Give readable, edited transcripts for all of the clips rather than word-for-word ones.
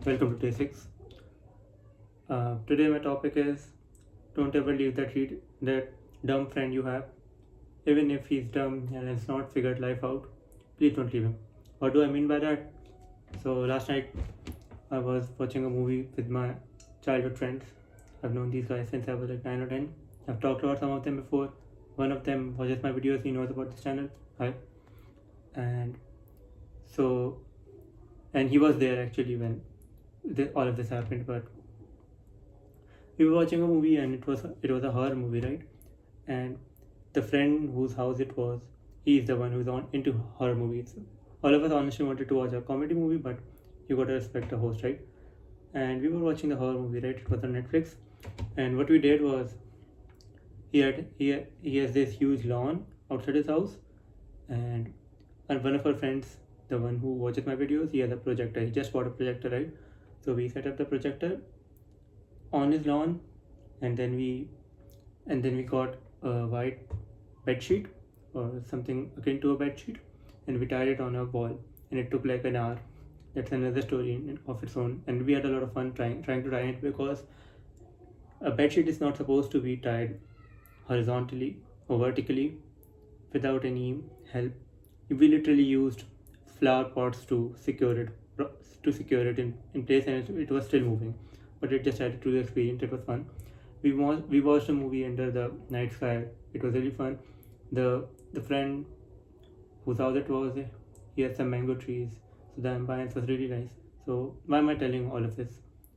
Welcome to day 6. Today my topic is don't ever leave that dumb friend you have. Even if he's dumb and has not figured life out, please don't leave him. What do I mean by that? So last night I was watching a movie with my childhood friends. I've known these guys since I was like 9 or 10. I've talked about some of them before. One of them watches my videos, he knows about this channel. Hi. And so, and he was there actually when all of this happened, but we were watching a movie and it was a horror movie, right? And the friend whose house it was, he's the one who's on into horror movies. All of us honestly wanted to watch a comedy movie, but you gotta respect the host, right? And we were watching the horror movie, right? It was on Netflix, and what we did was he has this huge lawn outside his house, and one of our friends, the one who watches my videos, he has a projector. He just bought a projector, right? So we set up the projector on his lawn, and then we got a white bed sheet or something akin to a bed sheet, and we tied it on a wall, and it took like an hour. That's another story of its own, and we had a lot of fun trying to tie it, because a bed sheet is not supposed to be tied horizontally or vertically without any help. We literally used flower pots to secure it in place, and it was still moving, but it just added to the experience. It was fun. We watched a movie under the night sky. It was really fun. The friend whose house it was, he had some mango trees, so the ambience was really nice. So why am I telling all of this?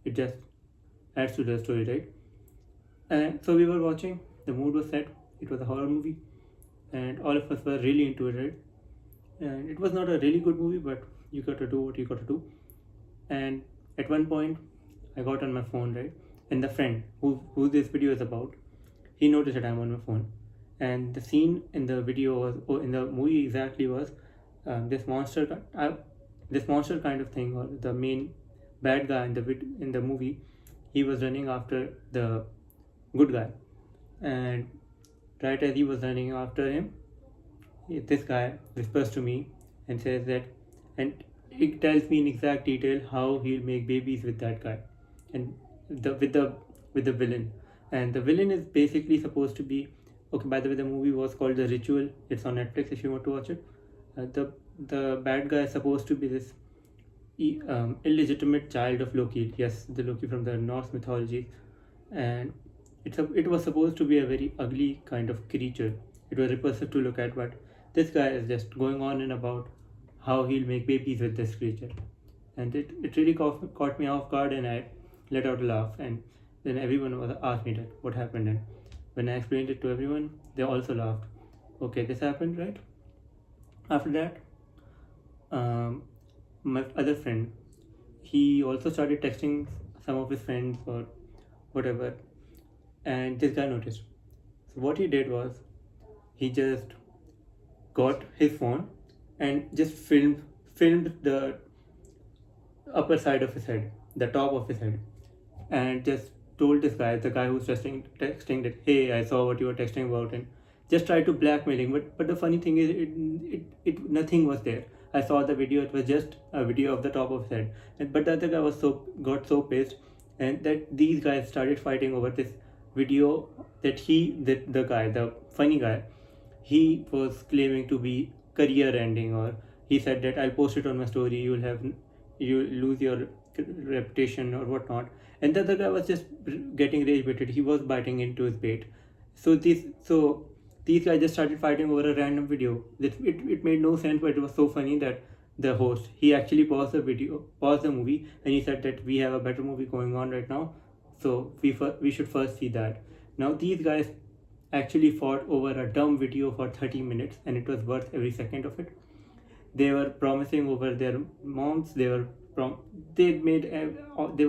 It just adds to the story, right? And so we were watching. The mood was set. It was a horror movie, and all of us were really into it, right? And it was not a really good movie, but you got to do what you got to do. And at one point, I got on my phone, right? And the friend who this video is about, he noticed that I'm on my phone. And the scene in the video was, or in the movie exactly, was this monster kind of thing, or the main bad guy in the movie. He was running after the good guy, and right as he was running after him, this guy whispers to me and says that, and it tells me in exact detail how he'll make babies with that guy, and the with the villain. And the villain is basically supposed to be, okay, by the way, the movie was called The Ritual. It's on Netflix if you want to watch it. The bad guy is supposed to be this illegitimate child of Loki. Yes, the Loki from the Norse mythology, and it was supposed to be a very ugly kind of creature. It was repulsive to look at, but this guy is just going on and about how he'll make babies with this creature, and it really caught me off guard, and I let out a laugh, and then everyone was asked me that what happened, and when I explained it to everyone, they also laughed. Okay, this happened, right? After that, my other friend, he also started texting some of his friends or whatever, and this guy noticed. So what he did was, he just got his phone and just filmed the upper side of his head, the top of his head, and just told this guy, the guy who's texting that, hey, I saw what you were texting about, and just tried to blackmail him. But the funny thing is, it nothing was there. I saw the video. It was just a video of the top of his head. But the other guy got so pissed, and that these guys started fighting over this video that the funny guy, he was claiming to be career ending, or he said that I'll post it on my story, you lose your reputation or whatnot. And the other guy was just getting rage baited. He was biting into his bait. So these guys just started fighting over a random video. It made no sense, but it was so funny that the host, he actually paused the movie, and he said that we have a better movie going on right now, so we should first see that. Now these guys actually fought over a dumb video for 30 minutes, and it was worth every second of it. They were promising over their moms. They were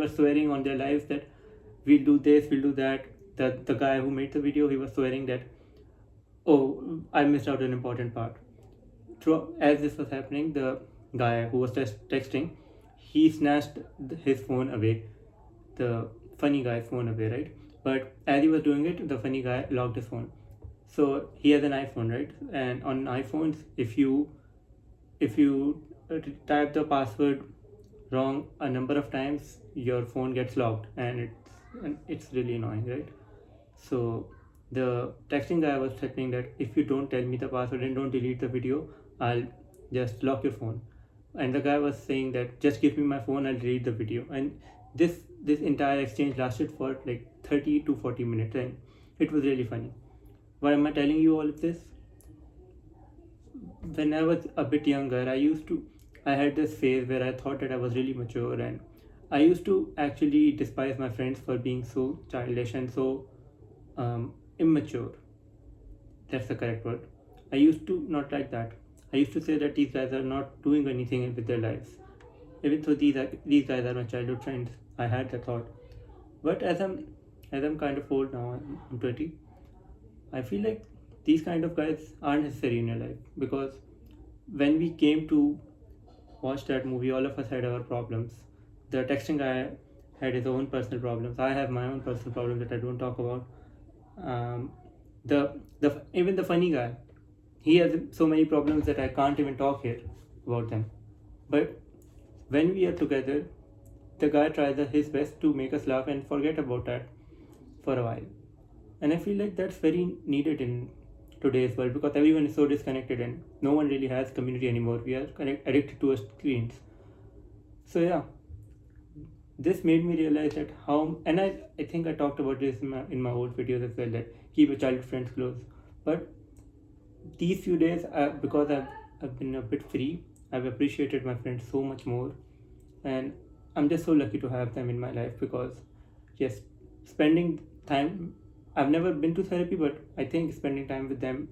swearing on their lives that we'll do this, we'll do that. The guy who made the video, he was swearing that, oh, I missed out an important part. As this was happening, the guy who was texting, he snatched his phone away, the funny guy's phone away, right? But as he was doing it, the funny guy locked his phone. So he has an iPhone, right? And on iPhones, if you type the password wrong a number of times, your phone gets locked, and it's really annoying, right? So the texting guy was threatening that if you don't tell me the password and don't delete the video, I'll just lock your phone. And the guy was saying that just give me my phone, I'll delete the video. And this entire exchange lasted for like 30 to 40 minutes, and it was really funny. Why am I telling you all of this? When I was a bit younger, I had this phase where I thought that I was really mature, and I used to actually despise my friends for being so childish and so immature. That's the correct word. I used to not like that. I used to say that these guys are not doing anything with their lives. Even though these guys are my childhood friends, I had that thought. But as I'm kind of old now, I'm 20. I feel like these kind of guys aren't necessary in your life, because when we came to watch that movie, all of us had our problems. The texting guy had his own personal problems. I have my own personal problems that I don't talk about. Um, the even the funny guy, he has so many problems that I can't even talk here about them. But when we are together, the guy tries his best to make us laugh and forget about that for a while. And I feel like that's very needed in today's world, because everyone is so disconnected and no one really has community anymore. We are addicted to our screens. So yeah, this made me realize that how, and I think I talked about this in my old videos as well, that keep your childhood friends close. But these few days, because I've been a bit free, I've appreciated my friends so much more, and I'm just so lucky to have them in my life, because yes, spending time, I've never been to therapy, but I think spending time with them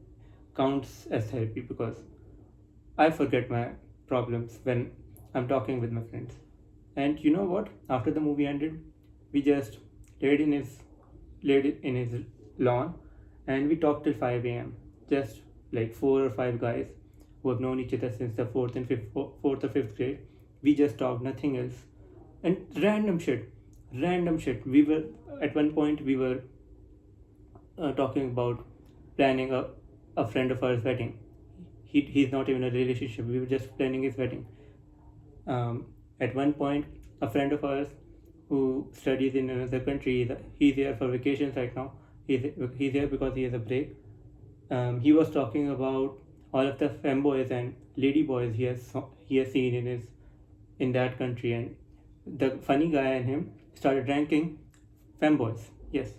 counts as therapy, because I forget my problems when I'm talking with my friends. And you know what? After the movie ended, we just laid in his laid in his lawn, and we talked till 5 a.m. Just like four or five guys who have known each other since the fourth or fifth grade. We just talked, nothing else, and random shit. We were at one point we were talking about planning a friend of ours wedding. He's not even in a relationship. We were just planning his wedding. At one point, a friend of ours who studies in another country, he's here for vacations right now. He's here because he has a break. He was talking about all of the femboys and lady boys he has seen in that country, and the funny guy and him started ranking femboys. Yes,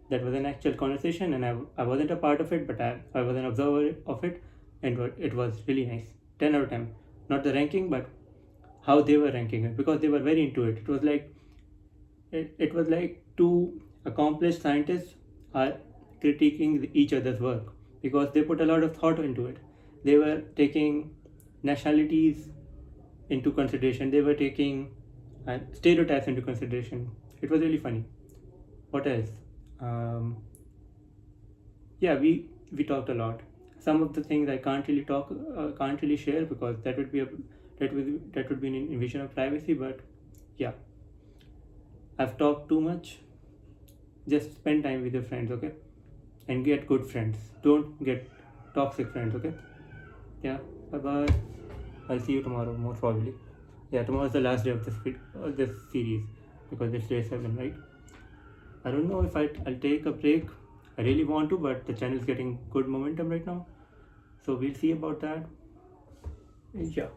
that was an actual conversation, and I wasn't a part of it, but I was an observer of it, and it was really nice. 10 out of 10. Not the ranking, but how they were ranking it, because they were very into it. It was like two accomplished scientists are critiquing each other's work, because they put a lot of thought into it. They were taking nationalities into consideration. They were taking stereotypes into consideration. It was really funny. What else? Um, yeah, we talked a lot. Some of the things I can't really share, because that would be an invasion of privacy. But yeah, I've talked too much. Just spend time with your friends, okay? And get good friends. Don't get toxic friends, okay? Yeah. Bye bye. I'll see you tomorrow, most probably. Yeah, tomorrow is the last day of this series, because it's day 7, right? I don't know if I'll take a break. I really want to, but the channel is getting good momentum right now. So we'll see about that. Yeah.